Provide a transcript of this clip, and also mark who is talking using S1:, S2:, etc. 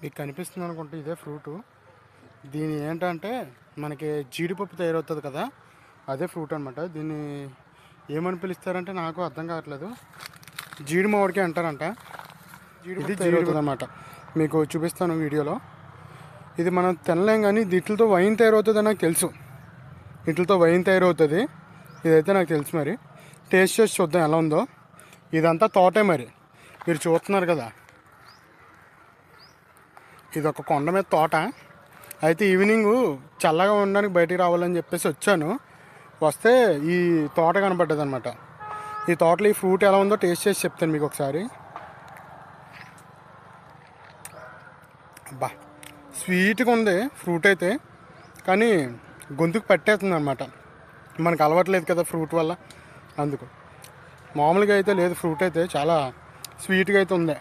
S1: మీకు కనిపిస్తుంది అనుకుంటే ఇదే ఫ్రూటు. దీని ఏంటంటే మనకి జీడిపప్పు తయారవుతుంది కదా, అదే ఫ్రూట్ అనమాట. దీన్ని ఏమని పిలుస్తారంటే నాకు అర్థం కావట్లేదు. జీడి మామిడికాయ అంటారంట. ఇది జీడిపప్పు అనమాట. మీకు చూపిస్తాను వీడియోలో. ఇది మనం తినలేం, కానీ వీటితో వైన్ తయారవుతుంది నాకు తెలుసు. వీటితో వైన్ తయారవుతుంది, ఇదైతే నాకు తెలుసు. మరి టేస్ట్ చేసి చూద్దాం ఎలా ఉందో. ఇదంతా తోటే, మరి మీరు చూస్తున్నారు కదా, ఇది ఒక కొండ మీద తోట. అయితే ఈవినింగ్ చల్లగా ఉండడానికి బయటికి రావాలని చెప్పేసి వచ్చాను. వస్తే ఈ తోట కనపడ్డది అనమాట. ఈ తోటలో ఈ ఫ్రూట్ ఎలా ఉందో టేస్ట్ చేసి చెప్తాను మీకు ఒకసారి. అబ్బా, స్వీట్గా ఉంది ఫ్రూట్ అయితే, కానీ గొంతుకు పట్టేస్తుంది అనమాట. మనకు అలవాట్లేదు కదా ఫ్రూట్ వల్ల, అందుకు. మామూలుగా అయితే లేదు, ఫ్రూట్ అయితే చాలా స్వీట్గా అయితే ఉంది.